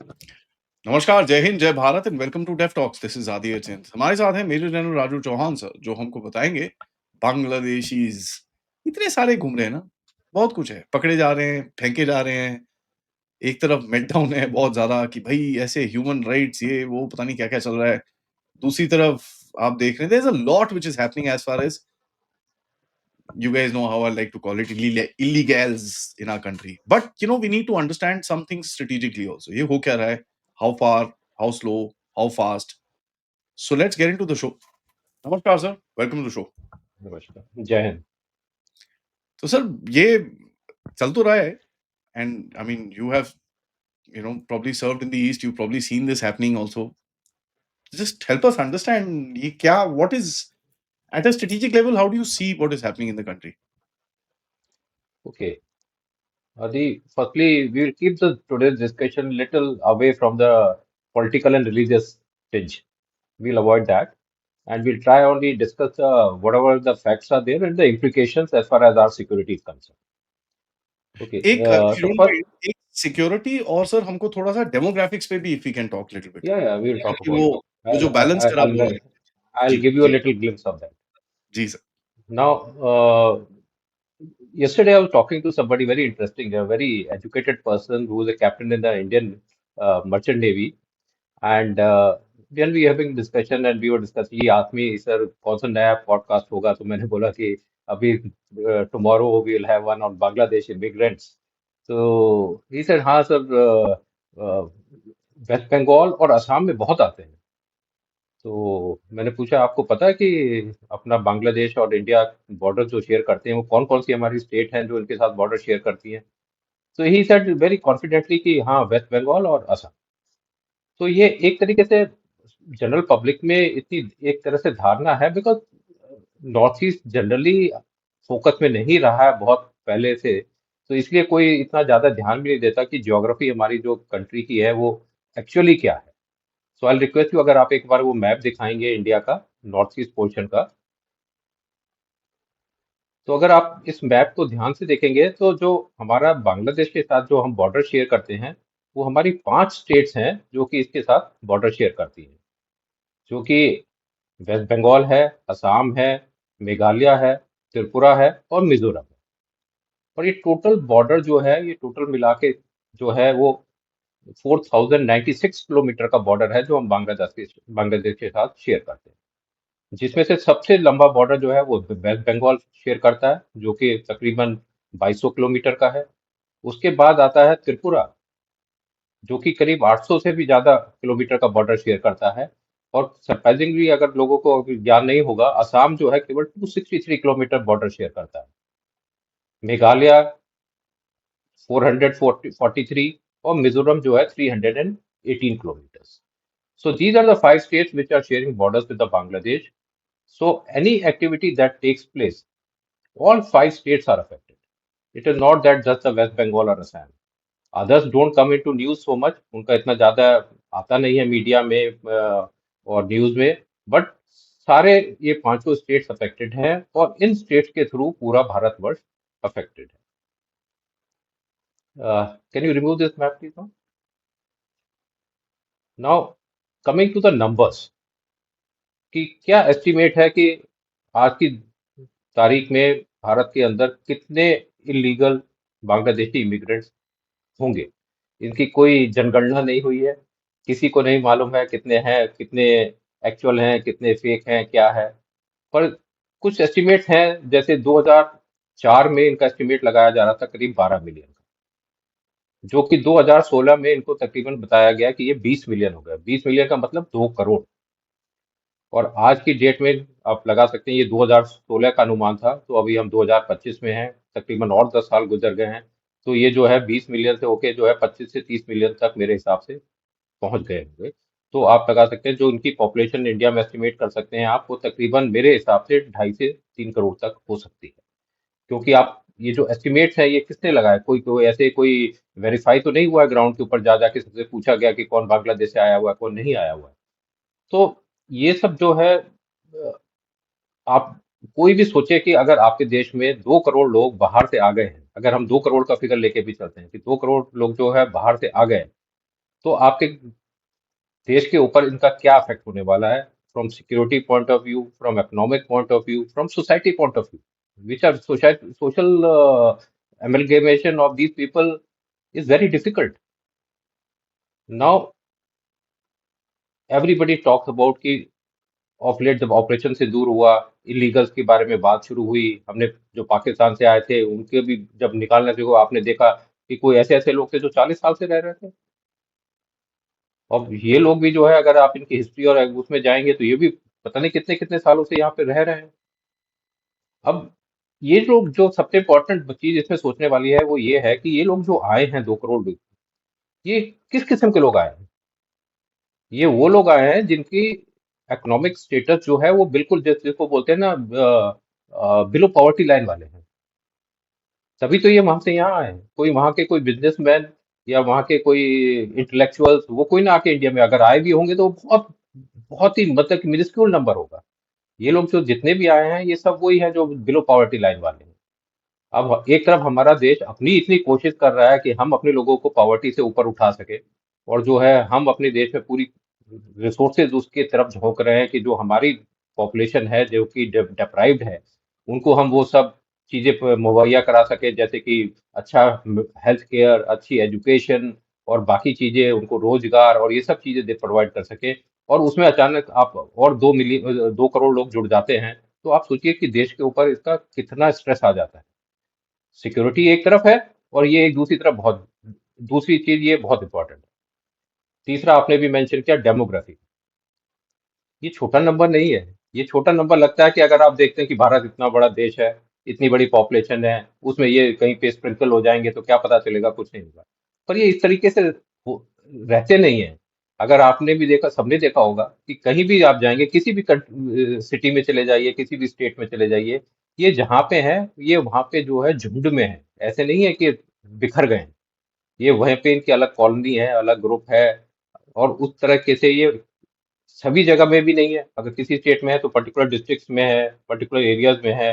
नमस्कार, जय हिंद, जय Bharat and welcome to Deaf Talks. This is Aadi Achint. हमारे साथ हैं major general Raju Chauhan sir, जो हमको बताएंगे बांग्लादेशीज इतने सारे घूम रहे हैं ना, बहुत कुछ है, पकड़े जा रहे हैं, फेंके जा रहे हैं। एक तरफ मेल्टडाउन है बहुत ज्यादा कि भाई ऐसे ह्यूमन राइट्स ये वो पता नहीं क्या क्या चल रहा है। दूसरी तरफ आप देख रहे हैं there is a lot which is happening as far as you guys know how I like to call it illegals in our country. But we need to understand something strategically also. ये हो क्या रहा है? How far? How slow? How fast? So let's get into the show. नमस्कार sir, welcome to show. नमस्कार, जय हिंद। तो sir ये चल तो रहा है and I mean you have probably served in the east, you've probably seen this happening also. Just help us understand ये क्या, what is at a strategic level, how do you see what is happening in the country? Okay, Adi, firstly, we will keep the today's discussion little away from the political and religious tinge. We'll avoid that, and we'll try only discuss whatever the facts are there and the implications as far as our security is concerned. Okay, एक if you so don't first, mind, एक security और sir हमको थोड़ा-सा demographics पे भी if we can talk little bit, yeah, we'll talk ताकि about that. वो जो बैलेंस खराब हो रहा है। I'll जी, give you a जी, little glimpse of that. जी sir. Now, yesterday I was talking to somebody very interesting, a very educated person who is a captain in the Indian Merchant Navy. And then we having discussion and we were discussing, he asked me, sir, कौन सा नया podcast होगा? तो मैंने बोला कि अभी tomorrow we will have one on Bangladesh immigrants. So he said, हाँ सर, वेस्ट बंगाल और असम में बहुत आते हैं। तो मैंने पूछा, आपको पता है कि अपना बांग्लादेश और इंडिया बॉर्डर जो शेयर करते हैं वो कौन कौन सी हमारी स्टेट हैं जो इनके साथ बॉर्डर शेयर करती हैं? तो ही सेड वेरी कॉन्फिडेंटली कि हाँ, वेस्ट बंगाल और असम। तो ये एक तरीके से जनरल पब्लिक में इतनी एक तरह से धारणा है, because north east generally focus में नहीं रहा है बहुत पहले से। तो इसलिए कोई इतना ज्यादा ध्यान भी नहीं देता कि ज्योग्राफी हमारी जो कंट्री की है वो एक्चुअली क्या है। सो आई रिक्वेस्ट यू, अगर आप एक बार वो मैप दिखाएंगे इंडिया का नॉर्थ ईस्ट पोर्शन का, तो अगर आप इस मैप को ध्यान से देखेंगे तो जो हमारा बांग्लादेश के साथ जो हम बॉर्डर शेयर करते हैं वो हमारी 5 स्टेट्स हैं जो कि इसके साथ बॉर्डर शेयर करती हैं, जो कि वेस्ट बंगाल है, असम है, मेघालय है, त्रिपुरा है और मिजोरम है। और ये टोटल बॉर्डर जो है, ये टोटल मिला के जो है वो 4096 किलोमीटर का बॉर्डर है जो हम बांग्लादेश के साथ शेयर करते हैं। जिसमें से सबसे लंबा बॉर्डर जो है वो वेस्ट बंगाल शेयर करता है, जो कि तकरीबन 2200 किलोमीटर का है। उसके बाद आता है त्रिपुरा, जो कि करीब 800 से भी ज्यादा किलोमीटर का बॉर्डर शेयर करता है। और सरप्राइजिंगली, अगर लोगों को अभी ज्ञान नहीं होगा, असम जो है केवल 263 किलोमीटर बॉर्डर शेयर करता है। मेघालय 443 और मिजोरम जो है 318 kilometre. So these are the 5 states which are sharing borders with the Bangladesh. So any activity that takes place, all 5 states are affected. It is not that just the West Bengal or Assam. Others don't come into news so much. उनका इतना ज्यादा आता नहीं है media में और news में, but सारे ये पांचों स्टेट्स अफेक्टेड हैं और इन स्टेट्स के थ्रू पूरा भारतवर्ष अफेक्टेड है। Can you remove this map please? Now coming to the numbers, कि क्या एस्टिमेट है कि आज की तारीख में भारत के अंदर कितने इलीगल बांग्लादेशी इमिग्रेंट्स होंगे। इनकी कोई जनगणना नहीं हुई है, किसी को नहीं मालूम है कितने हैं, कितने एक्चुअल हैं, कितने फेक हैं, क्या है। पर कुछ एस्टिमेट हैं, जैसे 2004 में इनका एस्टिमेट लगाया जा रहा था करीब 12 मिलियन का, जो कि 2016 में इनको तकरीबन बताया गया कि ये 20 मिलियन हो गया। 20 मिलियन का मतलब 2 करोड़। और आज की डेट में आप लगा सकते हैं, ये 2016 का अनुमान था, तो अभी हम 2025 में हैं, तकरीबन और 10 साल गुजर गए हैं। तो ये जो है 20 मिलियन से होके जो है 25 से 30 मिलियन तक मेरे हिसाब से पहुंच गए होंगे। तो आप लगा सकते हैं जो उनकी पॉपुलेशन इंडिया में एस्टिमेट कर सकते हैं आप, वो तकरीबन मेरे हिसाब से 2.5 से 3 करोड़ तक हो सकती है। क्योंकि आप ये जो एस्टिमेट्स है ये किसने लगाया? कोई ऐसे कोई वेरीफाई तो नहीं हुआ है ग्राउंड के ऊपर, जा जाके सबसे पूछा गया कि कौन बांग्लादेश से आया हुआ है, कौन नहीं आया हुआ है। तो ये सब जो है, आप कोई भी सोचे कि अगर आपके देश में 2 करोड़ लोग बाहर से आ गए हैं, अगर हम 2 करोड़ का फिगर लेके भी चलते हैं कि 2 करोड़ लोग जो है बाहर से आ गए, तो आपके देश के ऊपर इनका क्या इफेक्ट होने वाला है, from security point of view, from economic point of view, from society point of view, which are social amalgamation of these people is very difficult. Now everybody talks about कि ऑफ लेट जब operation से दूर हुआ, illegals के बारे में बात शुरू हुई, हमने जो पाकिस्तान से आए थे उनके भी जब निकालने से हुआ, आपने देखा कि कोई ऐसे ऐसे लोग थे जो 40 साल से रह रहे थे। और ये लोग भी जो है, अगर आप इनकी हिस्ट्री और उसमें जाएंगे तो ये भी पता नहीं कितने कितने सालों से यहाँ पे रह रहे हैं। अब ये लोग, जो सबसे इम्पोर्टेंट चीज इसमें सोचने वाली है वो ये है कि ये लोग जो आए हैं 2 करोड़ लोग, ये किस किस्म के लोग आए हैं। ये वो लोग आए हैं जिनकी इकोनॉमिक स्टेटस जो है वो बिल्कुल जिसको बोलते हैं ना, बिलो पॉवर्टी लाइन वाले हैं। तभी तो ये वहां से यहाँ आए हैं। कोई वहां के कोई बिजनेसमैन या वहां के कोई इंटेलेक्चुअल्स वो कोई ना आके इंडिया में, अगर आए भी होंगे तो बहुत बहुत ही मतलब कि मिनिस्क्यूल नंबर होगा। ये लोग जो जितने भी आए हैं ये सब वही हैं जो बिलो पॉवर्टी लाइन वाले हैं। अब एक तरफ हमारा देश अपनी इतनी कोशिश कर रहा है कि हम अपने लोगों को पॉवर्टी से ऊपर उठा सके, और जो है हम अपने देश में पूरी रिसोर्सेज उसके तरफ झोंक रहे हैं कि जो हमारी पॉपुलेशन है जो कि डिप्राइव्ड है, उनको हम वो सब चीजें मुहैया करा सके, जैसे कि अच्छा हेल्थ केयर, अच्छी एजुकेशन और बाकी चीजें, उनको रोजगार और ये सब चीजें प्रोवाइड कर सके। और उसमें अचानक आप और 2 मिलियन 2 करोड़ लोग जुड़ जाते हैं, तो आप सोचिए कि देश के ऊपर इसका कितना स्ट्रेस आ जाता है। सिक्योरिटी एक तरफ है, और ये एक दूसरी तरफ बहुत, दूसरी चीज ये बहुत इंपॉर्टेंट है। तीसरा आपने भी मेंशन किया, डेमोग्राफी। ये छोटा नंबर नहीं है। ये छोटा नंबर लगता है कि अगर आप देखते हैं कि भारत इतना बड़ा देश है, इतनी बड़ी पॉपुलेशन है, उसमें ये कहीं पे स्प्रिंकल हो जाएंगे तो क्या पता चलेगा, कुछ नहीं होगा। पर ये इस तरीके से रहते नहीं है। अगर आपने भी देखा, सबने देखा होगा कि कहीं भी आप जाएंगे, किसी भी सिटी में चले जाइए, किसी भी स्टेट में चले जाइए, ये जहाँ पे है, ये वहाँ पे जो है झुंड में है। ऐसे नहीं है कि बिखर गए हैं। ये वहीं पे इनकी अलग कॉलोनी है, अलग ग्रुप है। और उस तरह के से ये सभी जगह में भी नहीं है। अगर किसी स्टेट में है तो पर्टिकुलर डिस्ट्रिक्ट्स में है, पर्टिकुलर एरियाज में है,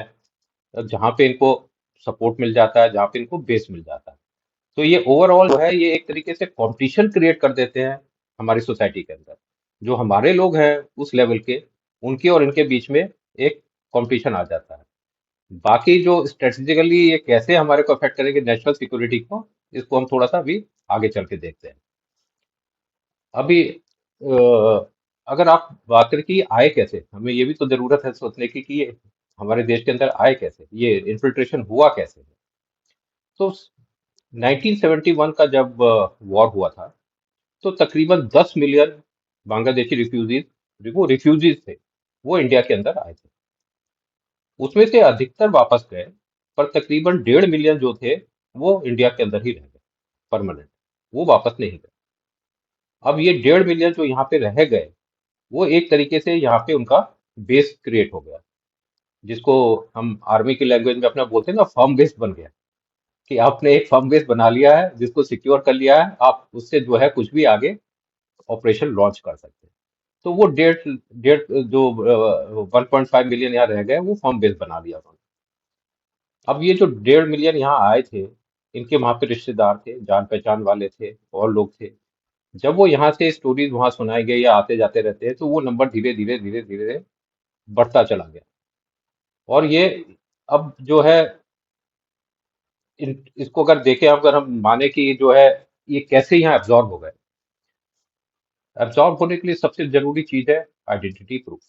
जहाँ पे इनको सपोर्ट मिल जाता है, जहाँ पे इनको बेस मिल जाता है। तो ये ओवरऑल जो है, ये एक तरीके से कंपटीशन क्रिएट कर देते हैं हमारी सोसाइटी के अंदर। जो हमारे लोग हैं उस लेवल के, उनके और इनके बीच में एक कंपटीशन आ जाता है। बाकी जो स्ट्रेटेजिकली ये कैसे हमारे को अफेक्ट करेंगे नेशनल सिक्योरिटी को, इसको हम थोड़ा सा अभी आगे चल के देखते हैं। अभी अगर आप बात करें कि ये आए कैसे, हमें ये भी तो जरूरत है सोचने की कि ये हमारे देश के अंदर आए कैसे, ये इन्फिल्ट्रेशन हुआ कैसे। तो 1971 का जब वॉर हुआ था, तो तकरीबन 10 मिलियन बांग्लादेशी रिफ्यूजीज, वो रिफ्यूजीज थे, वो इंडिया के अंदर आए थे। उसमें से अधिकतर वापस गए, पर तकरीबन 1.5 मिलियन जो थे वो इंडिया के अंदर ही रह गए परमानेंट, वो वापस नहीं गए। अब ये 1.5 मिलियन जो यहाँ पे रह गए, वो एक तरीके से यहाँ पे उनका बेस क्रिएट हो गया, जिसको हम आर्मी की लैंग्वेज में अपना बोलते हैं ना, फर्म बेस बन गया। कि आपने एक फर्म बेस बना लिया है, जिसको सिक्योर कर लिया है, आप उससे जो है कुछ भी आगे ऑपरेशन लॉन्च कर सकते हैं। तो वो डेढ़ डेढ़ जो 1.5 मिलियन यहाँ रह गए, वो फर्म बेस बना लिया उन्होंने। अब ये जो 1.5 मिलियन यहाँ आए थे, इनके वहां पे रिश्तेदार थे, जान पहचान वाले थे और लोग थे। जब वो यहाँ से स्टोरीज वहां सुनाई गई या आते जाते रहते हैं, तो वो नंबर धीरे धीरे धीरे धीरे बढ़ता चला गया। और ये अब जो है, इसको अगर देखें, अगर हम माने कि जो है ये कैसे यहाँ एब्जॉर्ब हो गए, एब्जॉर्ब होने के लिए सबसे जरूरी चीज है आइडेंटिटी प्रूफ।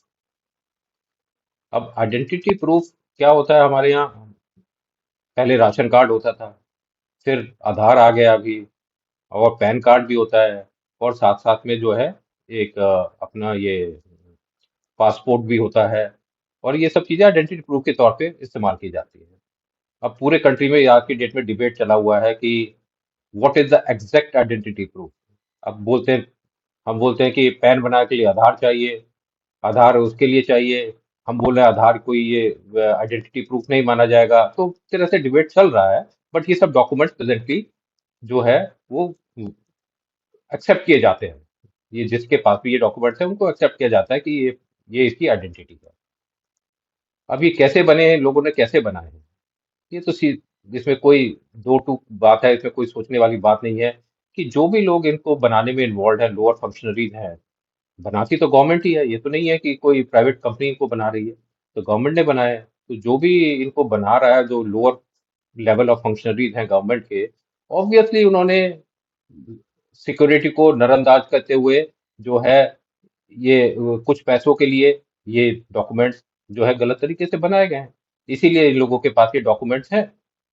अब आइडेंटिटी प्रूफ क्या होता है हमारे यहाँ? पहले राशन कार्ड होता था, फिर आधार आ गया अभी, और पैन कार्ड भी होता है, और साथ साथ में जो है एक अपना ये पासपोर्ट भी होता है। और ये सब चीजें आइडेंटिटी प्रूफ के तौर पे इस्तेमाल की जाती है। अब पूरे कंट्री में आज की डेट में डिबेट चला हुआ है कि what is the exact identity proof. अब बोलते हैं, हम बोलते हैं कि पैन बनाने के लिए आधार चाहिए, आधार उसके लिए चाहिए। हम बोल रहे हैं आधार कोई ये आइडेंटिटी प्रूफ नहीं माना जाएगा। तो इस तरह से डिबेट चल रहा है। बट ये सब डॉक्यूमेंट्स प्रेजेंटली जो है वो एक्सेप्ट किए जाते हैं। ये जिसके पास भी ये डॉक्यूमेंट्स है उनको एक्सेप्ट किया जाता है कि ये इसकी आइडेंटिटी है। अब ये कैसे बने हैं, लोगों ने कैसे बनाए हैं, ये तो इसमें कोई दो टूक बात है, इसमें कोई सोचने वाली बात नहीं है कि जो भी लोग इनको बनाने में इन्वॉल्व है, लोअर फंक्शनरीज हैं, बनाती तो गवर्नमेंट ही है, ये तो नहीं है कि कोई प्राइवेट कंपनी इनको बना रही है, तो गवर्नमेंट ने बनाया है। तो जो भी इनको बना रहा है, जो लोअर लेवल ऑफ फंक्शनरीज हैं गवर्नमेंट के, ऑब्वियसली उन्होंने सिक्योरिटी को नजरअंदाज करते हुए जो है ये कुछ पैसों के लिए ये डॉक्यूमेंट्स जो है गलत तरीके से बनाए गए हैं। इसीलिए इन लोगों के पास ये डॉक्यूमेंट्स हैं।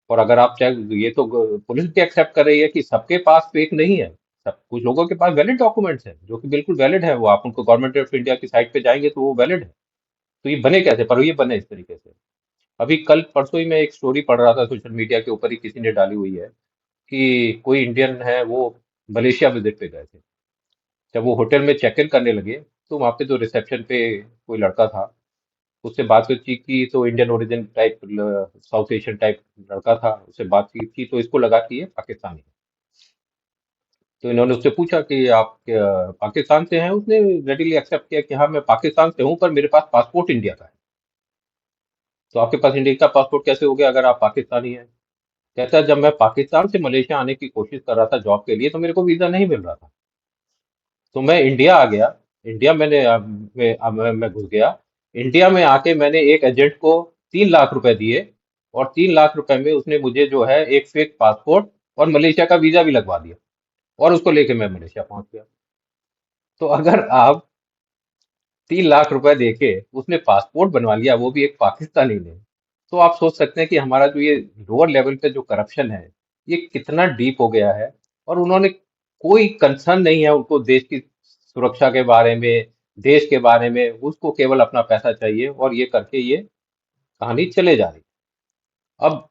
और अगर आप चाहे, ये तो पुलिस भी एक्सेप्ट कर रही है कि सबके पास फेक नहीं है, सब कुछ लोगों के पास वैलिड डॉक्यूमेंट्स हैं जो कि बिल्कुल वैलिड है। वो आप उनको गवर्नमेंट ऑफ इंडिया की साइट पे जाएंगे तो वो वैलिड है। तो ये बने कैसे, पर ये बने इस तरीके से। अभी कल परसों ही मैं एक स्टोरी पढ़ रहा था सोशल मीडिया के ऊपर ही, किसी ने डाली हुई है कि कोई इंडियन है, वो मलेशिया विजिट पे गए थे। जब वो होटल में चेक इन करने लगे तो वहां पे जो रिसेप्शन पे कोई लड़का था, उससे बातचीत की तो Indian origin type, south Asian type लड़का था। उससे बातचीत की तो इसको लगा कि ये पाकिस्तानी है। तो इन्होंने उससे पूछा कि आप पाकिस्तान से हैं। उसने रेडीली एक्सेप्ट किया कि हाँ मैं पाकिस्तान से हूँ, पर मेरे पास पासपोर्ट इंडिया का है। तो आपके पास इंडिया का पासपोर्ट कैसे हो गया अगर आप पाकिस्तानी हैं? कहता है जब मैं पाकिस्तान से मलेशिया आने की कोशिश कर रहा था जॉब के लिए तो मेरे को वीजा नहीं मिल रहा था। तो मैं इंडिया आ गया। इंडिया मैंने मैं घुस गया। इंडिया में आके मैंने एक एजेंट को 3 लाख रुपए दिए, और 3 लाख रुपए में उसने मुझे जो है एक फेक पासपोर्ट और मलेशिया का वीजा भी लगवा दिया, और उसको लेके मैं मलेशिया पहुंच गया। तो अगर आप 3 लाख रुपए देके उसने पासपोर्ट बनवा लिया, वो भी एक पाकिस्तानी ने, तो आप सोच सकते हैं कि हमारा जो ये लोअर लेवल पे जो करप्शन है ये कितना डीप हो गया है। और उन्होंने कोई कंसर्न नहीं है उनको देश की सुरक्षा के बारे में, देश के बारे में। उसको केवल अपना पैसा चाहिए, और ये करके ये कहानी चले जा रही। अब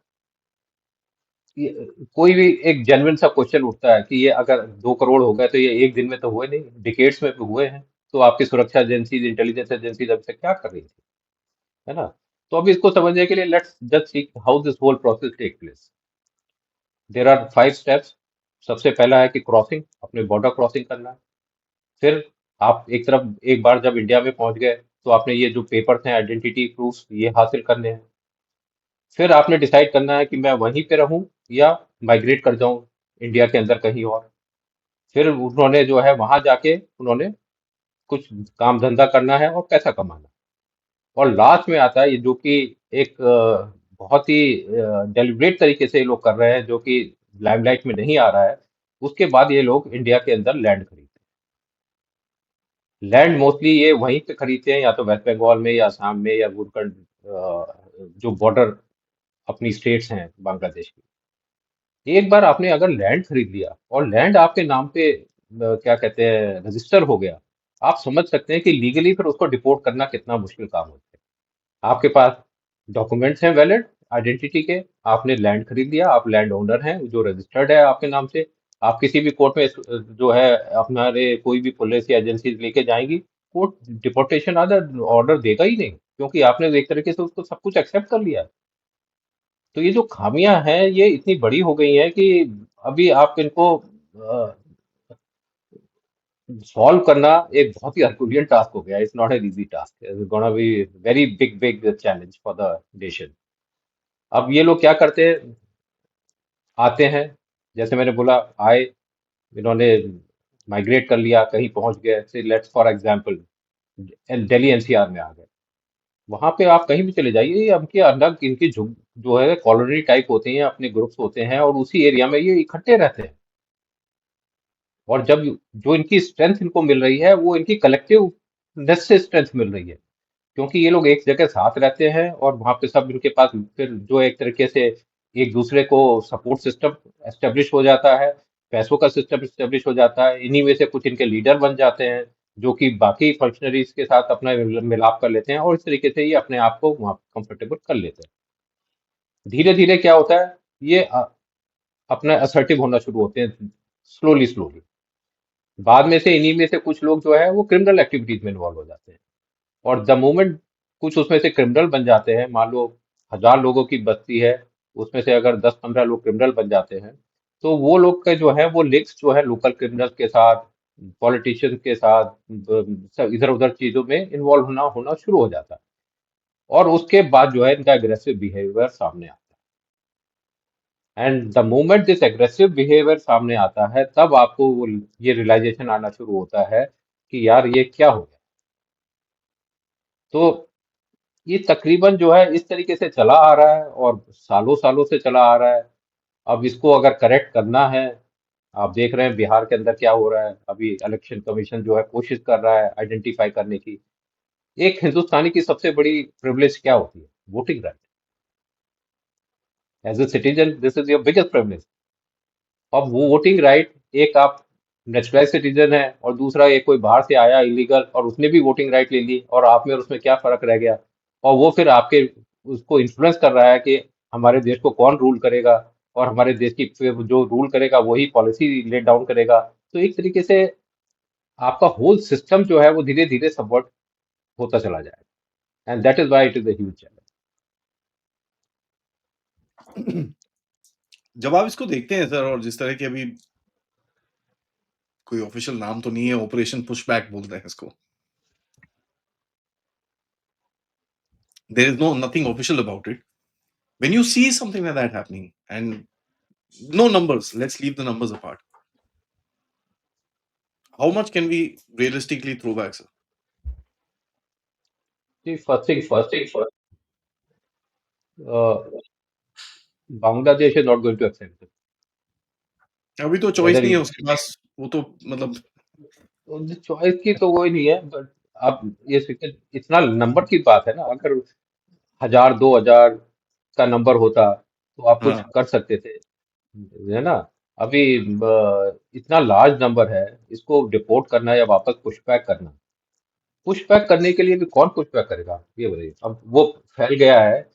कोई भी एक जेन्युइन सा क्वेश्चन उठता है कि ये अगर 2 करोड़ हो गए तो ये एक दिन में तो हुए नहीं, डिकेड्स में तो हुए हैं। तो आपकी सुरक्षा एजेंसी, इंटेलिजेंस एजेंसी अभी तक क्या कर रही थी, है ना? तो अभी इसको समझने के लिए let's just see how this whole process take place. There are 5 steps. सबसे पहला है कि क्रॉसिंग, अपने बॉर्डर क्रॉसिंग करना है। फिर आप एक तरफ, एक बार जब इंडिया में पहुंच गए तो आपने ये जो पेपर्स हैं, आइडेंटिटी प्रूफ, ये हासिल करने हैं। फिर आपने डिसाइड करना है कि मैं वहीं पे रहूं या माइग्रेट कर जाऊं इंडिया के अंदर कहीं और। फिर उन्होंने जो है वहां जाके उन्होंने कुछ काम धंधा करना है और पैसा कमाना। और लास्ट में आता है ये, जो कि एक बहुत ही डेलिब्रेट तरीके से ये लोग कर रहे हैं, जो कि लाइमलाइट में नहीं आ रहा है। उसके बाद ये लोग इंडिया के अंदर लैंड खरीदते हैं। लैंड मोस्टली ये वहीं पे खरीदते हैं, या तो वेस्ट बंगाल में या असम में या बुरकंड, जो बॉर्डर अपनी स्टेट्स हैं बांग्लादेश की। एक बार आपने अगर लैंड खरीद लिया और लैंड आपके नाम पे क्या कहते हैं रजिस्टर हो गया, आप समझ सकते हैं कि लीगली फिर उसको डिपोर्ट करना कितना मुश्किल काम होता है। आपके पास डॉक्यूमेंट्स हैं वैलिड आइडेंटिटी के, आपने लैंड खरीद लिया, आप लैंड ओनर हैं जो रजिस्टर्ड है आपके नाम से। आप किसी भी कोर्ट में जो है हमारे कोई भी पुलिस या एजेंसी लेके जाएंगी, कोर्ट डिपोर्टेशन ऑर्डर ऑर्डर देगा ही नहीं, क्योंकि आपने एक तरीके से उसको सब कुछ एक्सेप्ट कर लिया है। तो ये जो खामियां हैं ये इतनी बड़ी हो गई हैं कि अभी आप इनको सॉल्व करना एक बहुत ही हरकुलियन टास्क हो गया। It's not an easy task, it's gonna be very big big challenge for the nation. अब ये लोग क्या करते हैं, आते हैं, जैसे मैंने बोला, आए, इन्होंने माइग्रेट कर लिया, कहीं पहुंच गए, से let's for example Delhi NCR में आ गए। वहां पे आप कहीं भी चले जाइए, ये इनके अलग इनकी जो है कॉलोनी टाइप होते हैं, अपने ग्रुप्स होते हैं, और उसी एरिया में ये इकट्ठे रहते हैं। और जब जो इनकी स्ट्रेंथ इनको मिल रही है वो इनकी कलेक्टिवनेस से स्ट्रेंथ मिल रही है, क्योंकि ये लोग एक जगह साथ रहते हैं और वहां पे सब इनके पास फिर जो एक तरीके से एक दूसरे को सपोर्ट सिस्टम एस्टेब्लिश हो जाता है, पैसों का सिस्टम एस्टेब्लिश हो जाता है। इन्हीं में से कुछ इनके लीडर बन जाते हैं जो कि बाकी फंक्शनरीज के साथ अपना मिलाप कर लेते हैं, और इस तरीके से ये अपने आप को वहां कंफर्टेबल कर लेते हैं। धीरे धीरे क्या होता है, ये अपना असर्टिव होना शुरू होते हैं, स्लोली स्लोली। बाद में से इन्हीं में से कुछ लोग जो है वो क्रिमिनल एक्टिविटीज में इन्वॉल्व हो जाते हैं। और द मोमेंट कुछ उसमें से क्रिमिनल बन जाते हैं, मान लो 1,000 लोगों की बस्ती है, उसमें से अगर 10-15 लोग क्रिमिनल बन जाते हैं, तो वो लोग के जो है वो लिंक्स जो है लोकल क्रिमिनल के साथ, पॉलिटिशियन के साथ, इधर उधर चीजों में इन्वॉल्व होना होना शुरू हो जाता है। और उसके बाद जो है इनका एग्रेसिव बिहेवियर सामने आता है। And the moment this aggressive behaviour सामने आता है, तब आपको ये रियलाइजेशन आना शुरू होता है कि यार ये क्या हो गया। तो ये तकरीबन जो है इस तरीके से चला आ रहा है और सालों सालों से चला आ रहा है। अब इसको अगर करेक्ट करना है, आप देख रहे हैं बिहार के अंदर क्या हो रहा है। अभी इलेक्शन कमीशन जो है कोशिश कर रहा है आइडेंटिफाई करने की। एक हिंदुस्तानी की सबसे बड़ी प्रिविलेज क्या होती है? Voting right. As a citizen this is your biggest privilege. अब वो वोटिंग राइट, एक आप नेचुरलाइज सिटीजन है और दूसरा एक कोई बाहर से आया इलीगल और उसने भी वोटिंग राइट ले ली, और आप में और उसमें क्या फर्क रह गया? और वो फिर आपके उसको इन्फ्लुएंस कर रहा है कि हमारे देश को कौन रूल करेगा, और हमारे देश की फिर जो रूल करेगा वही पॉलिसी लेट डाउन करेगा। तो एक तरीके से आपका होल सिस्टम जो है वो धीरे धीरे सबवर्ट होता चला जाएगा, and that is why it is a huge challenge. जब आप इसको देखते हैं सर, और जिस तरह की अभी कोई ऑफिशियल नाम तो नहीं है, ऑपरेशन पुशबैक बोलते हैं इसको। There is nothing official about it. When you see something like that happening, and no numbers, let's leave the numbers apart. How much can we realistically throw back, sir? First thing first, Bangladesh is not going to accept अभी तो choice weather. नहीं है उसके पास, वो तो मतलब choice की तो कोई नहीं है, बट आप ये सोचिए, इतना नंबर की बात है ना। अगर 1000 2000 का नंबर होता तो आप कुछ हाँ। कर सकते थे, है ना। अभी इतना लार्ज नंबर है, इसको डिपोर्ट करना या वापस पुशबैक करना। पुशबैक करने के लिए भी कौन पुशबैक करेगा ये बताइए। अब वो फैल गया है।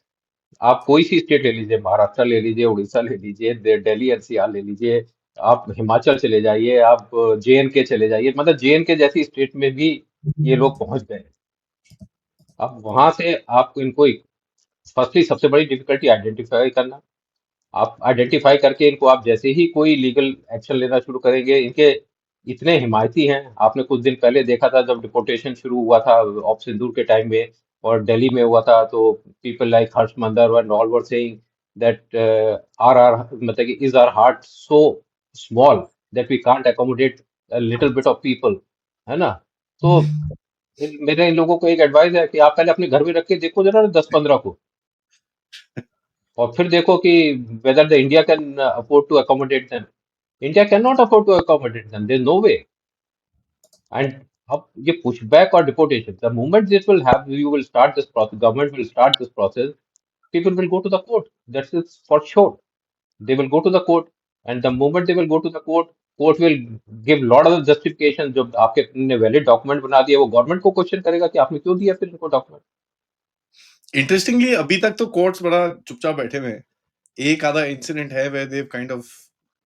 आप कोई सी स्टेट ले लीजिए, महाराष्ट्र ले लीजिए, उड़ीसा ले लीजिए, दिल्ली एनसीआर ले लीजिए, आप हिमाचल चले जाइए, आप जेएनके चले जाइए, मतलब जेएनके जैसी स्टेट में भी ये लोग पहुंच गए। अब वहां से आप इनको, फर्स्टली सबसे बड़ी डिफिकल्टी आइडेंटिफाई करना। आप आइडेंटिफाई करके इनको, आप जैसे ही कोई लीगल एक्शन लेना शुरू करेंगे, इनके इतने हिमायती हैं। आपने कुछ दिन पहले देखा था जब डिपोर्टेशन शुरू हुआ था ऑफ सिंदूर के टाइम में, और दिल्ली में हुआ था, तो people like Harsh Mander and all were saying that are मतलब कि is our heart so small that we can't accommodate little bit of people, है ना। तो मेरे इन लोगों को एक एडवाइस है कि आप पहले अपने घर में रख के देखो जरा 10 15 को, और फिर देखो कि whether the India can afford to accommodate them. India cannot afford to accommodate them. There's no way. And अब ये pushback or deportation, the moment this will have, you will start this process, government will start this process, people will go to the court. That's it for sure. They will go to the court, and the moment they will go to the court, court will give lot of justification। जो आपके ने valid document बना दिया, वो government को question करेगा कि आपने क्यों दिया फिर इनको डॉक्यूमेंट। इंटरेस्टिंगली अभी तक तो कोर्ट्स बड़ा चुपचाप बैठे हुए हैं। एक आधा इंसिडेंट है where they've kind of,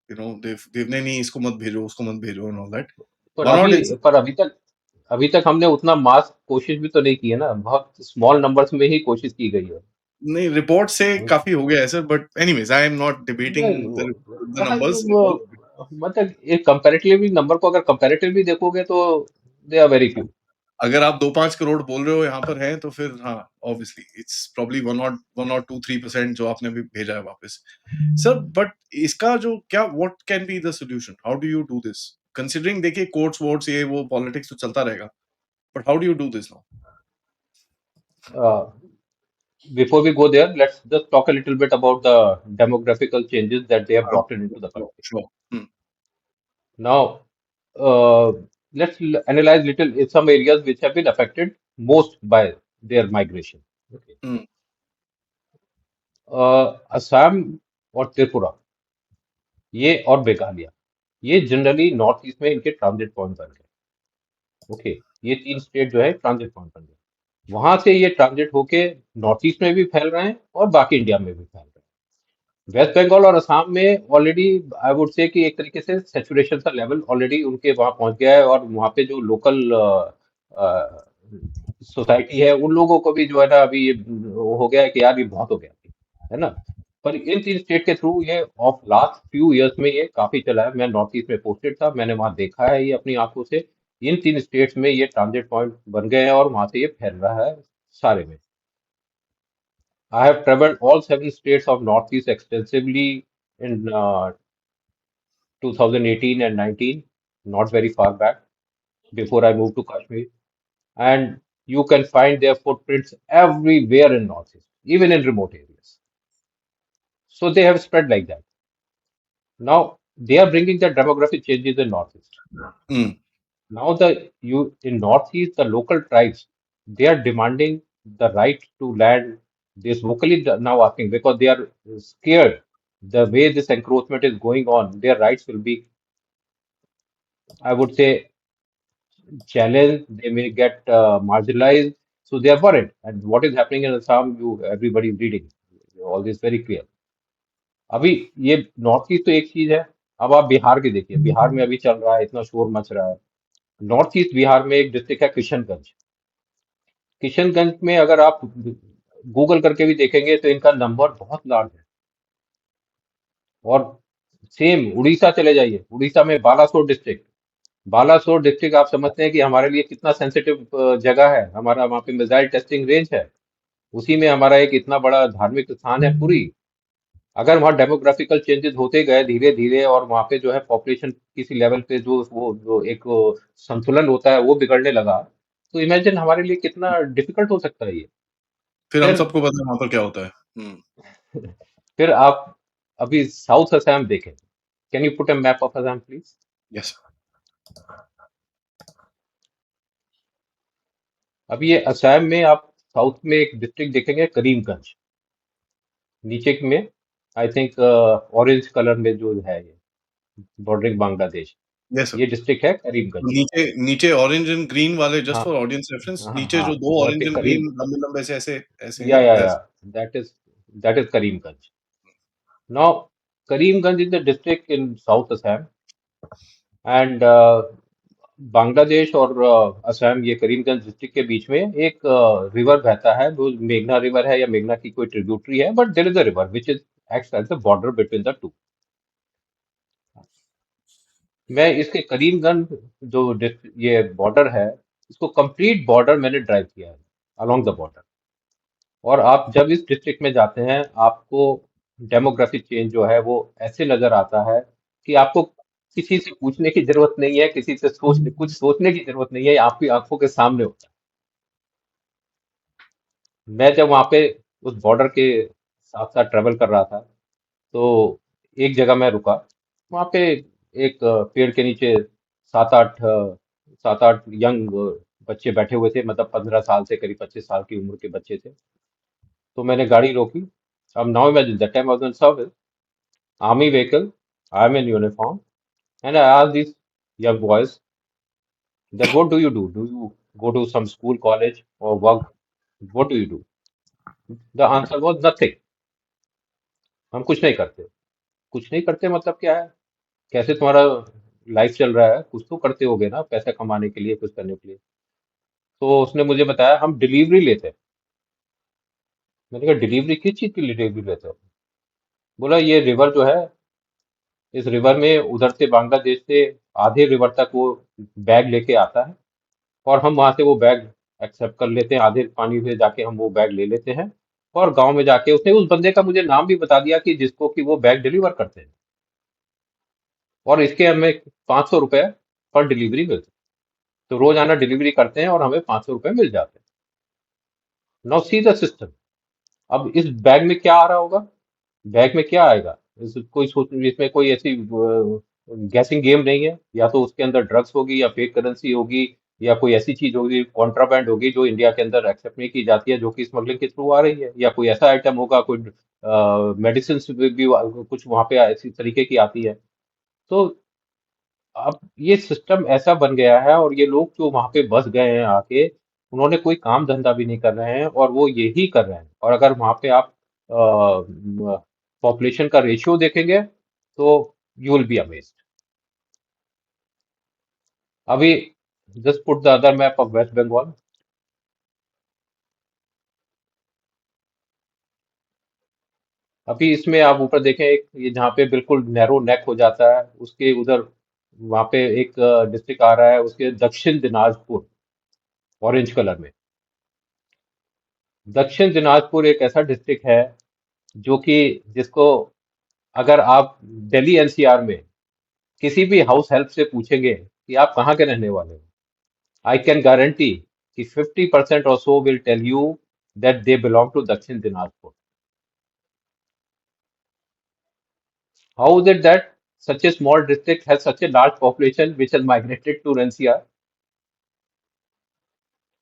you know, they've नहीं इसको मत भेजो, उसको मत भेजो and all that. पर One अभी odd incident. पर अभी तक हमने उतना मास कोशिश भी तो नहीं की है ना। बहुत स्मॉल नंबर्स में ही कोशिश की गई है। नहीं, रिपोर्ट से हम्म। काफी हो गया है sir, but anyways I am not debating नहीं, द नंबर्स। मतलब एक कंपैरेटिवली नंबर को अगर कंपैरेटिवली देखोगे तो दे आर वेरी फ्यू। अगर आप 2-5 करोड़ बोल रहे हो यहाँ पर हैं, तो फिर हाँ, ऑब्वियसली इट्स प्रॉब्ली 1 or 2-3% जो आपने भी भेजा है वापस। सर, बट इसका जो क्या, what can be the solution? How do you do this? Considering देखिए कोर्ट्स वोट्स ये वो पॉलिटिक्स तो चलता रहेगा, but how do you do this now? Before we go there, let's just talk a little bit about the demographical changes that they have brought into the country. Sure. Now, let's analyze little some areas which have been affected most by their migration. Okay. Assam और त्रिपुरा, ये और मेघालय, ये generally north east में इनके transit point बन गए। Okay, ये तीन स्टेट जो है ट्रांजिट पॉइंट बन गए। वहां से ये ट्रांजिट होके नॉर्थ ईस्ट में भी फैल रहे हैं और बाकी इंडिया में भी फैल रहे हैं। वेस्ट बंगाल और असम में ऑलरेडी आई वुड से कि एक तरीके से सेचुरेशन का लेवल ऑलरेडी उनके वहां पहुंच गया है, और वहां पे जो लोकल सोसाइटी है उन लोगों को भी जो है ना अभी ये हो गया है कि यार ये बहुत हो गया, है ना। पर इन तीन स्टेट के थ्रू ये ऑफ लास्ट फ्यू इयर्स में ये काफी चला है। मैं नॉर्थ ईस्ट में पोस्टेड था, मैंने वहां देखा है ये अपनी आंखों से। इन तीन स्टेट्स में ये ट्रांजिट पॉइंट बन गए हैं और वहां से ये फैल रहा है सारे में। I have traveled all 7 states of Northeast extensively in 2018 and 19, not very far back, before I moved to Kashmir. And you can find their footprints everywhere in Northeast, even in remote areas. So they have spread like that. Now they are bringing the demographic changes in Northeast. Mm. Now the you in Northeast, the local tribes, they are demanding the right to land. This vocally now asking because they are scared. The way this encroachment is going on, their rights will be, I would say, challenged. They may get marginalized. So they are worried. And what is happening in Assam, you everybody is reading. All this very clear. अभी ये north east तो एक चीज है. अब आप बिहार के देखिए, बिहार में अभी चल रहा है, इतना शोर मच रहा है. नॉर्थ ईस्ट बिहार में एक डिस्ट्रिक्ट है किशनगंज. किशनगंज में अगर आप गूगल करके भी देखेंगे तो इनका नंबर बहुत लार्ज है. और सेम उड़ीसा चले जाइए, उड़ीसा में बालासोर डिस्ट्रिक्ट. बालासोर डिस्ट्रिक्ट आप समझते हैं कि हमारे लिए कितना सेंसिटिव जगह है. हमारा वहाँ पे मिसाइल टेस्टिंग रेंज है. उसी में हमारा एक इतना बड़ा धार्मिक स्थान है पुरी. अगर वहाँ डेमोग्राफिकल चेंजेस होते गए धीरे धीरे और वहाँ पे जो है पॉपुलेशन किसी लेवल पे जो एक संतुलन होता है वो बिगड़ने लगा, तो इमेजिन हमारे लिए कितना डिफिकल्ट हो सकता है ये. फिर हम फिर सबको पता है वहाँ पर क्या होता है। फिर आप अभी साउथ असम देखें. Can you put a map of Assam please. Yes. अभी ये असम में आप साउथ में एक डिस्ट्रिक्ट देखेंगे करीमगंज. नीचे में आई थिंक ऑरेंज कलर में जो है ये बॉर्डरिंग बांग्लादेश, यस सर। ये डिस्ट्रिक्ट है करीमगंज. नीचे नीचे ऑरेंज एंड ग्रीन वाले, जस्ट हाँ फॉर ऑडियंस रेफरेंस, हाँ नीचे हाँ, जो दो वो ऑरेंज के एंड करीम. ग्रीन लंबे-लंबे से ऐसे ऐसे या हैं, या that's that is that is Karimganj. Now Karimganj is the district in south Assam. And Bangladesh और असम, ये करीमगंज डिस्ट्रिक्ट के बीच में एक रिवर बहता है, वो मेघना रिवर है या मेघना की कोई ट्रिब्यूटरी है, but there is a river which is acts as the border between the two. मैं इसके करीमगंज जो ये बॉर्डर है, इसको कंप्लीट बॉर्डर मैंने ड्राइव किया है अलोंग द बॉर्डर. और आप जब इस डिस्ट्रिक्ट में जाते हैं, आपको डेमोग्राफिक चेंज जो है वो ऐसे नजर आता है कि आपको किसी से पूछने की जरूरत नहीं है, किसी से कुछ सोचने की जरूरत नहीं है, आपकी आंखों के सामने होता है. मैं जब वहां पे उस बॉर्डर के साथ साथ ट्रेवल कर रहा था, तो एक जगह मैं रुका. वहां पे एक पेड़ के नीचे सात आठ यंग बच्चे बैठे हुए थे, मतलब 15 साल से करीब 25 साल की उम्र के बच्चे थे. तो मैंने गाड़ी रोकी. अब now imagine that time was on service, army vehicle, I am in uniform, and I asked these young boys that what do you do? Do you go to some school, college or work? What do you do? The answer was nothing. हम कुछ नहीं करते. कुछ नहीं करते मतलब क्या है? कैसे तुम्हारा लाइफ चल रहा है? कुछ तो करते होगे ना पैसा कमाने के लिए, कुछ करने के लिए. तो उसने मुझे बताया हम डिलीवरी लेते हैं. मैंने कहा डिलीवरी किस चीज की डिलीवरी लेते हो? बोला ये रिवर जो है, इस रिवर में उधर से बांग्लादेश से आधे रिवर तक वो बैग लेके आता है, और हम वहां से वो बैग एक्सेप्ट कर लेते हैं. आधे पानी से जाके हम वो बैग ले लेते हैं, और गांव में जाके उसने उस बंदे का मुझे नाम भी बता दिया कि जिसको कि वो बैग डिलीवर करते हैं. और इसके हमें 500 रुपये पर डिलीवरी मिलती है. तो रोज आना डिलीवरी करते हैं और हमें 500 रुपये मिल जाते हैं. Now see the system. अब इस बैग में क्या आ रहा होगा? बैग में क्या आएगा? कोई सोच, इसमें कोई ऐसी गैसिंग गेम नहीं है. या तो उसके अंदर ड्रग्स होगी, या फेक करेंसी होगी, या कोई ऐसी चीज होगी, कॉन्ट्राबैंड होगी जो इंडिया के अंदर एक्सेप्ट नहीं की जाती है, जो कि स्मगलिंग के थ्रू आ रही है. या कोई ऐसा आइटम होगा, कोई मेडिसिन भी कुछ वहां पे ऐसी तरीके की आती है. तो अब ये सिस्टम ऐसा बन गया है, और ये लोग जो वहां पे बस गए हैं आके, उन्होंने कोई काम धंधा भी नहीं कर रहे हैं, और वो यही कर रहे हैं. और अगर वहां पे आप पॉपुलेशन का रेशियो देखेंगे, तो यू विल बी अमेज्ड. अभी just put the other map of West Bengal. अभी इसमें आप ऊपर देखें, एक ये जहाँ पे बिल्कुल नैरो नेक हो जाता है, उसके उधर वहां पे एक डिस्ट्रिक्ट आ रहा है, उसके दक्षिण दिनाजपुर, ऑरेंज कलर में. दक्षिण दिनाजपुर एक ऐसा डिस्ट्रिक्ट है जो कि जिसको अगर आप दिल्ली एनसीआर में किसी भी हाउस हेल्प से पूछेंगे कि आप कहाँ के रहने वाले हो, आई कैन गारंटी कि 50% और so will tell you that they belong to Dakshin Dinajpur. How is it that such a small district has such a large population which has migrated to NCR,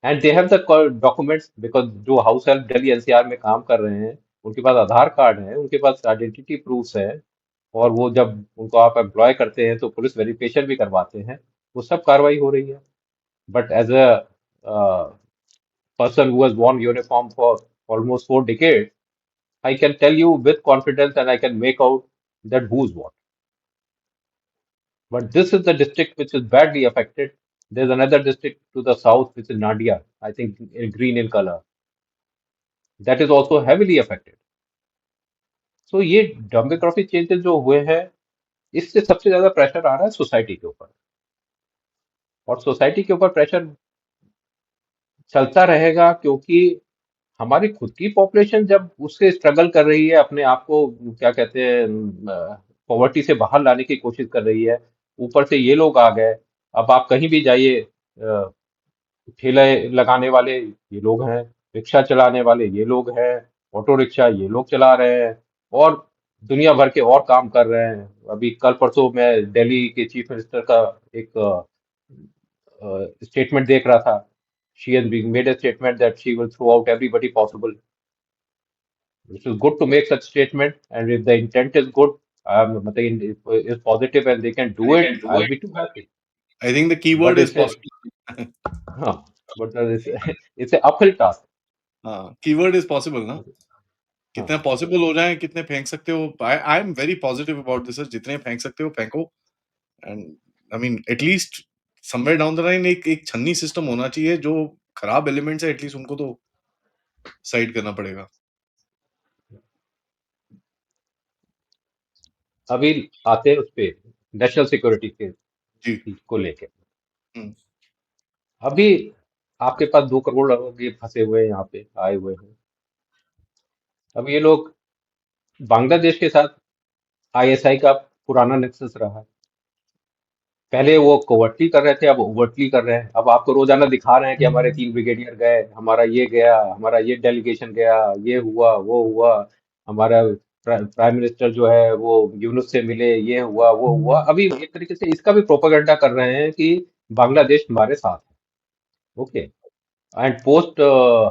and they have the documents because जो house help Delhi NCR में काम कर रहे हैं उनके पास आधार card है, उनके पास identity proofs है, और वो जब उनको आप एम्प्लॉय करते हैं तो पुलिस वेरिफिकेशन भी करवाते हैं, वो सब कार्रवाई हो रही है. But as a person who has worn uniform for almost 4 decades, I can tell you with confidence and I can make out that who's what. But this is the district which is badly affected. There's another district to the south, which is Nadia, I think in green in color. That is also heavily affected. So ये demographic changes जो हुए हैं, इससे सबसे ज्यादा pressure आ रहा है society के ऊपर. और सोसाइटी के ऊपर प्रेशर चलता रहेगा क्योंकि हमारी खुद की पॉपुलेशन जब उससे स्ट्रगल कर रही है, अपने आप को क्या कहते हैं पॉवर्टी से बाहर लाने की कोशिश कर रही है, ऊपर से ये लोग आ गए. अब आप कहीं भी जाइए, ठेले लगाने वाले ये लोग हैं, रिक्शा चलाने वाले ये लोग हैं, ऑटो रिक्शा ये लोग चला रहे हैं, और दुनिया भर के और काम कर रहे हैं. अभी कल परसों मैं दिल्ली के चीफ मिनिस्टर का एक स्टेटमेंट देख रहा था. She has made a statement that she will throw out everybody possible. It is good to make such statement, and if the intent is good, मतलब is positive and they can do it, I'll be too happy. I think the But keyword is it's a possible. हाँ, but it's a uphill task. हाँ, keyword is possible ना. हाँ. कितना possible हो जाए, कितने फेंक सकते हो. I am very positive about this. जितने फेंक सकते हो फेंको. And I mean at least somewhere down the line एक एक छन्नी सिस्टम होना चाहिए. जो खराब एलिमेंट्स है एटलीस्ट उनको तो साइड करना पड़ेगा. अभी आते हैं उस पे नेशनल सिक्योरिटी के जी. को लेके. हम्म. अभी आपके पास 2 करोड़ लोग ये फंसे हुए हैं, यहाँ पे आए हुए हैं. अब ये लोग बांग्लादेश के साथ आईएसआई का पुराना नेक्सस रहा है. पहले वो कोवर्टली कर रहे थे, अब ओवर्टली कर रहे हैं. अब आपको रोजाना दिखा रहे हैं कि हमारे 3 ब्रिगेडियर गए, हमारा ये गया, हमारा ये डेलीगेशन गया, ये हुआ वो हुआ, हमारा प्राइम मिनिस्टर जो है वो यूनुस से मिले, ये हुआ वो हुआ. अभी एक तरीके से इसका भी प्रोपागेंडा कर रहे हैं कि बांग्लादेश हमारे साथ है. Okay. And post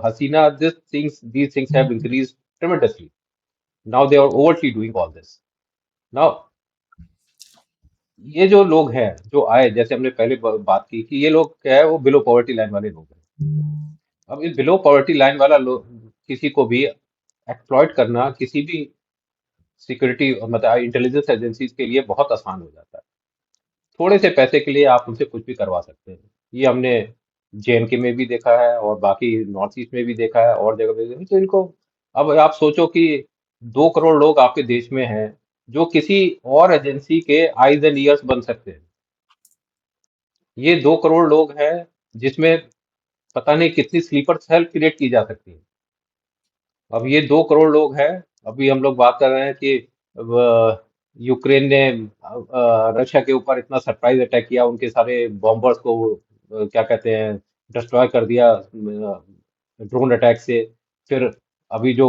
Hasina these things have increased tremendously. Now they are overtly doing all this. Now ये जो लोग हैं जो आए, जैसे हमने पहले बात की कि ये लोग क्या है, वो बिलो पॉवर्टी लाइन वाले लोग हैं. अब इस बिलो पॉवर्टी लाइन वाला लोग किसी को भी एक्सप्लॉइट करना किसी भी सिक्योरिटी मतलब इंटेलिजेंस एजेंसीज के लिए बहुत आसान हो जाता है. थोड़े से पैसे के लिए आप उनसे कुछ भी करवा सकते हैं. ये हमने जेएनके में भी देखा है और बाकी नॉर्थ ईस्ट में भी देखा है और जगह पे भी. तो इनको अब आप सोचो कि 2 करोड़ लोग आपके देश में हैं जो किसी और एजेंसी के आईज एंड ईयर्स बन सकते हैं. ये 2 करोड़ लोग हैं जिसमें पता नहीं कितनी स्लीपर सेल क्रिएट की जा सकती है. अब ये 2 करोड़ लोग हैं. अभी हम लोग बात कर रहे हैं कि यूक्रेन ने रशिया के ऊपर इतना सरप्राइज अटैक किया, उनके सारे बॉम्बर्स को क्या कहते हैं डिस्ट्रॉय कर दिया ड्रोन अटैक से. फिर अभी जो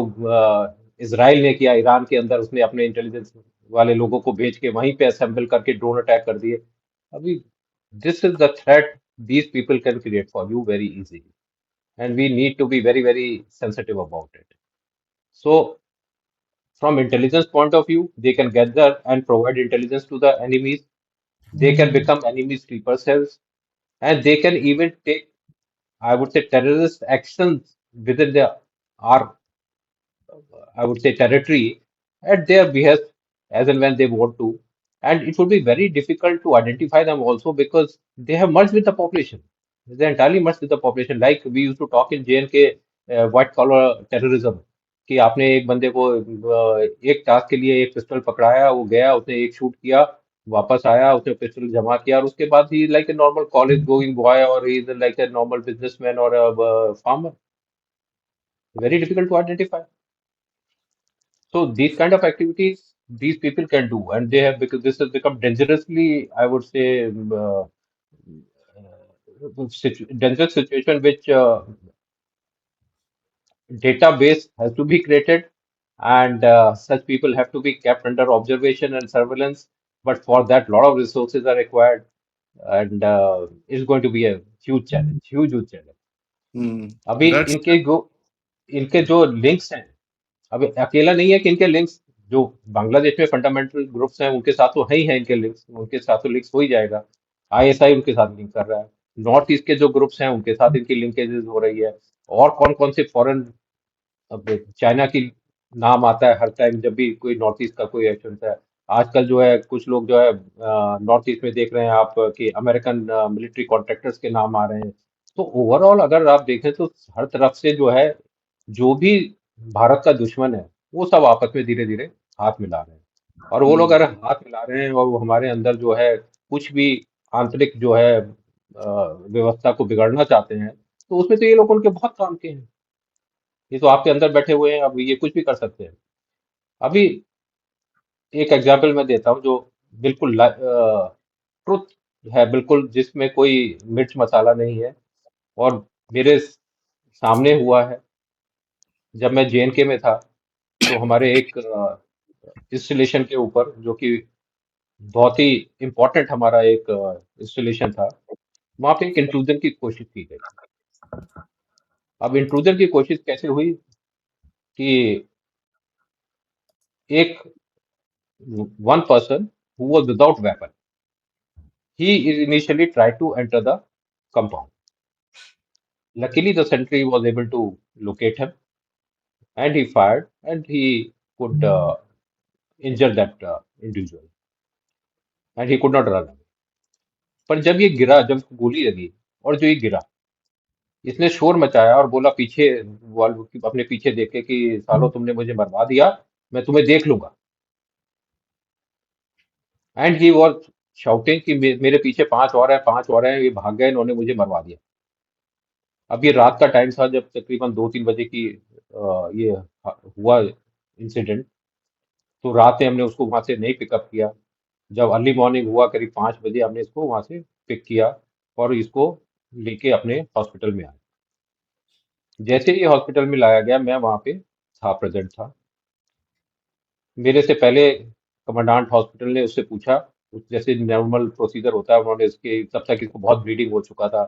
इसराइल ने किया ईरान के अंदर, उसने अपने इंटेलिजेंस वाले लोगों को भेज के वहीं पे असेंबल करके ड्रोन अटैक कर दिए. अभी this is the threat these people can create for you very easily, and we need to be very very sensitive about it. So from intelligence point of view, they can gather and provide intelligence to the enemies. They can become enemy sleeper cells, and they can even take, I would say, terrorist actions within the our, I would say, territory at their behest as and when they want to. And it would be very difficult to identify them also because they have merged with the population. They entirely merged with the population. Like we used to talk in JNK, white collar terrorism. कि आपने एक बंदे को एक task के लिए एक pistol पकड़ाया, वो गया, उसने एक शूट किया, वापस आया, उसने पिस्टल जमा किया, और उसके बाद ही like a normal college going boy और he is like a normal businessman और farmer. Very difficult to identify. So these kind of activities these people can do, and they have, because this has become dangerously, I would say, dangerous situation, which database has to be created, and such people have to be kept under observation and surveillance. But for that, a lot of resources are required, and it's going to be a huge challenge, huge challenge. Hmm. अभी That's इनके जो links हैं, अब अकेला नहीं है कि इनके लिंक्स जो बांग्लादेश में फंडामेंटल ग्रुप्स हैं उनके साथ तो है ही है, इनके लिंक्स उनके साथ तो लिंक्स हो ही जाएगा। आईएसआई उनके साथ लिंक कर रहा है, नॉर्थ ईस्ट के जो ग्रुप्स हैं उनके साथ इनकी लिंकेजेस हो रही है, और कौन कौन से फॉरेन, अब चाइना की नाम आता है हर टाइम जब भी कोई नॉर्थ ईस्ट का कोई एक्शन होता है। आजकल जो है कुछ लोग जो है नॉर्थ ईस्ट में देख रहे हैं आप कि अमेरिकन मिलिट्री कॉन्ट्रैक्टर्स के नाम आ रहे हैं। तो ओवरऑल अगर आप देखें तो हर तरफ से जो है, जो भी भारत का दुश्मन है वो सब आपस में धीरे धीरे हाथ मिला रहे हैं। और वो लोग hmm. अगर हाथ मिला रहे हैं और वो हमारे अंदर जो है कुछ भी आंतरिक जो है व्यवस्था को बिगाड़ना चाहते हैं, तो उसमें तो ये लोग उनके बहुत काम के हैं। ये तो आपके अंदर बैठे हुए हैं, अब ये कुछ भी कर सकते हैं। अभी एक एग्जाम्पल मैं देता हूँ जो बिल्कुल ट्रुथ है, बिल्कुल जिसमें कोई मिर्च मसाला नहीं है, और मेरे सामने हुआ है। जब मैं जेएनके में था तो हमारे एक इंस्टॉलेशन के ऊपर, जो कि बहुत ही इम्पोर्टेंट हमारा एक इंस्टॉलेशन था, वहां पे एक इंट्रूजन की कोशिश की गई। अब इंट्रूजन की कोशिश कैसे हुई कि एक one person who was without weapon, he initially tried to enter the compound. Luckily, the sentry was able to locate him, and he fired, and he could injure that individual, and he could not run away. पर जब ये गिरा, जब इसको गोली लगी और जो ये गिरा, इसने शोर मचाया और बोला पीछे अपने पीछे देखे कि सालो तुमने मुझे मरवा दिया, मैं तुम्हें देख लूंगा। एंड ही वॉज शाउटिंग कि मेरे पीछे पांच और हैं, पांच और हैं, ये भाग गए, इन्होंने मुझे मरवा दिया। अब ये रात का टाइम था, जब तकरीबन 2-3 बजे की ये हुआ इंसिडेंट। तो रात में हमने उसको वहां से नहीं पिकअप किया। जब अर्ली मॉर्निंग हुआ करीब 5 बजे, हमने इसको वहां से पिक किया और इसको लेके अपने हॉस्पिटल में आए। जैसे ही हॉस्पिटल में लाया गया, मैं वहां पे था, प्रेजेंट था। मेरे से पहले कमांडांट हॉस्पिटल ने उससे पूछा, जैसे नॉर्मल प्रोसीजर होता है, उन्होंने इसके, तब तक इसको बहुत ब्लीडिंग हो चुका था,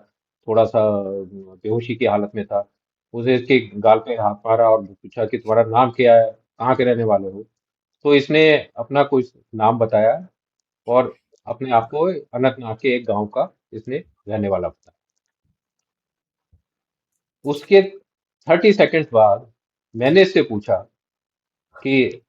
थोड़ा सा बेहोशी की हालत में था। उसे इसके गाल पे हाथ मारा और पूछा कि तुम्हारा नाम क्या है, कहाँ के रहने वाले हो। तो इसने अपना कुछ नाम बताया और अपने आप को अनंतनाग के एक गांव का इसने रहने वाला बताया। उसके 30 सेकंड बाद मैंने इससे पूछा कि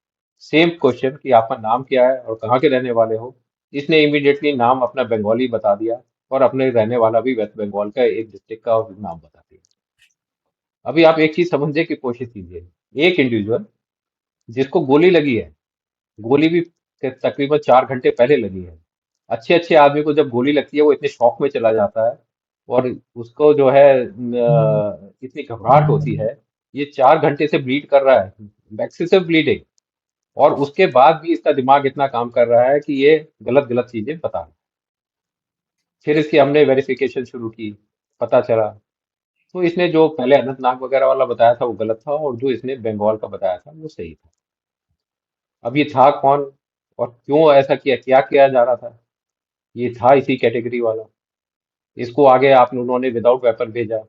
सेम क्वेश्चन कि आपका नाम क्या है और कहाँ के रहने वाले हो। इसने इमीडिएटली नाम अपना बंगाली बता दिया और अपने रहने वाला भी वेस्ट बंगाल का एक डिस्ट्रिक्ट का नाम बता दिया। अभी आप एक चीज समझने की कोशिश कीजिए, एक इंडिविजुअल जिसको गोली लगी है, गोली भी तकरीबन 4 घंटे पहले लगी है। अच्छे अच्छे आदमी को जब गोली लगती है वो इतने शौक में चला जाता है, और उसको जो है इतनी घबराहट होती है। ये 4 घंटे से ब्लीड कर रहा है, एक्सेसिव ब्लीडिंग, और उसके बाद भी इसका दिमाग इतना काम कर रहा है कि ये गलत गलत चीजें बता रहा है। फिर इसकी हमने वेरिफिकेशन शुरू की, पता चला तो इसने जो पहले अनंतनाग वगैरह वाला बताया था वो गलत था, और जो इसने बंगाल का बताया था वो सही था। अब ये था कौन और क्यों ऐसा किया, क्या किया जा रहा था? ये था इसी कैटेगरी वाला। इसको आगे आप उन्होंने विदाउट वेपन भेजा।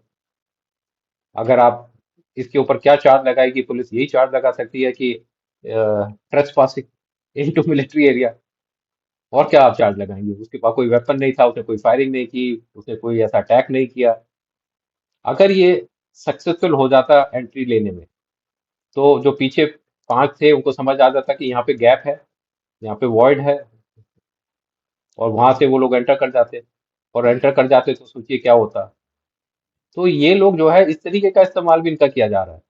अगर आप इसके ऊपर क्या चार्ज लगाएगी पुलिस? यही चार्ज लगा सकती है कि ट्रेसपासिंग इनटू मिलिट्री एरिया। और क्या आप चार्ज लगाएंगे? उसके पास कोई वेपन नहीं था, उसने कोई फायरिंग नहीं की, उसने कोई ऐसा अटैक नहीं किया। अगर ये सक्सेसफुल हो जाता एंट्री लेने में, तो जो पीछे पांच थे उनको समझ आ जाता कि यहाँ पे गैप है, यहाँ पे वॉइड है, और वहां से वो लोग एंटर कर जाते, और एंटर कर जाते तो सोचिए क्या होता। तो ये लोग जो है इस तरीके का इस्तेमाल भी इनका किया जा रहा है।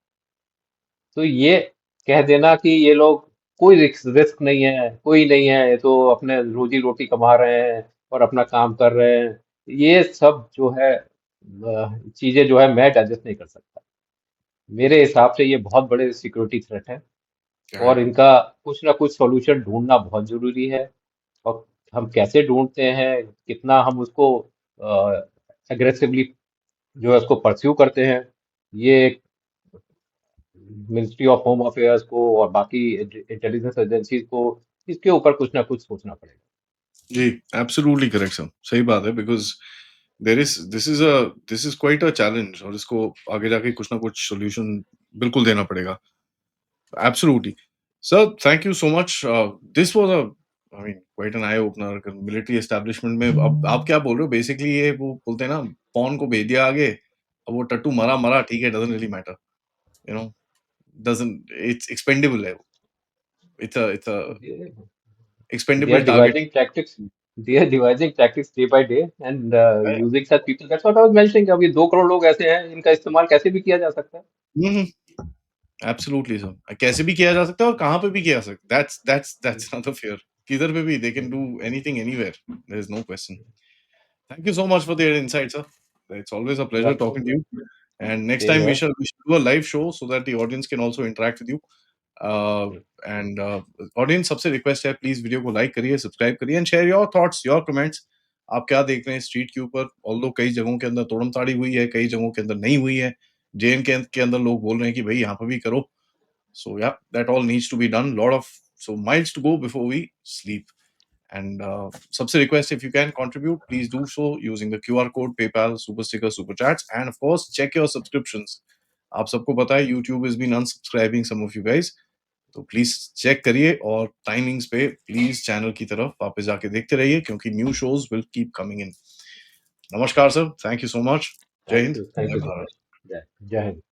तो ये कह देना कि ये लोग कोई रिस्क नहीं है, कोई नहीं है, ये तो अपने रोजी रोटी कमा रहे हैं और अपना काम कर रहे हैं, ये सब जो है चीजें जो है मैं डाइजेस्ट नहीं कर सकता। मेरे हिसाब से ये बहुत बड़े सिक्योरिटी थ्रेट है, और करेक्ट। इनका कुछ ना कुछ सॉल्यूशन ढूंढना बहुत जरूरी है। और हम कैसे ढूंढते हैं, कितना हम उसको एग्रेसिवली जो है उसको परस्यू करते हैं, ये मिनिस्ट्री ऑफ होम अफेयर्स को और बाकी इंटेलिजेंस एजेंसीज को इसके ऊपर कुछ ना कुछ सोचना पड़ेगा। जी, एब्सोल्युटली करेक्ट सर, सही बात है because this is quite a challenge और इसको आगे जाके कुछ ना कुछ सॉल्यूशन बिल्कुल देना पड़ेगा। Absolutely. Sir, thank you so much. This was I mean, quite an eye opener. Military establishment में अब आप क्या बोल रहे हो? बेसिकली ये वो बोलते हैं ना, पॉन को भेज दिया आगे, अब वो टट्टू मरा मरा ठीक है, doesn't really matter, you know, doesn't, it's expendable है वो, it's a They are expendable target. devising tactics. They are devising tactics day by day and using such people. That's what I was mentioning. अभी 2 करोड़ लोग ऐसे हैं, इनका इस्तेमाल कैसे भी किया जा सकता है। एब्सोल्युटली सर, कैसे भी किया जा सकता है और कहाँ पे भी किया जा सकता है, दैट्स नॉट अ फियर, किधर पे भी they can do anything anywhere, there is no question. Thank you so much for the insight, sir. It's always a pleasure talking to Welcome. you. And next Same time here. we should do a live show so that the audience can also interact with you. Uh, and audience सबसे request है, please video को like करिए, subscribe करिए and share your thoughts, your comments. आप क्या देख रहे हैं स्ट्रीट के ऊपर? ऑल्दो कई जगहों के अंदर तोड़म ताड़ी हुई है, कई जगहों के अंदर नहीं हुई है। जेएन के अंदर लोग बोल रहे हैं कि भाई यहाँ पर भी करो। So yeah, that all needs to be done. Lot of so miles to go before we sleep. And सबसे request, if you can contribute, please do so using the QR code, PayPal, Super Sticker, Super Chats, and of course check your subscriptions. आप सबको पता है YouTube has been unsubscribing some of you guys, तो please check करिए और timings पे please channel की तरफ वापस जाके देखते रहिए क्योंकि new shows will keep coming in. नमस्कार sir, thank you so much. जय हिंद, Thank जय you so Bharat. much. Jai Hind.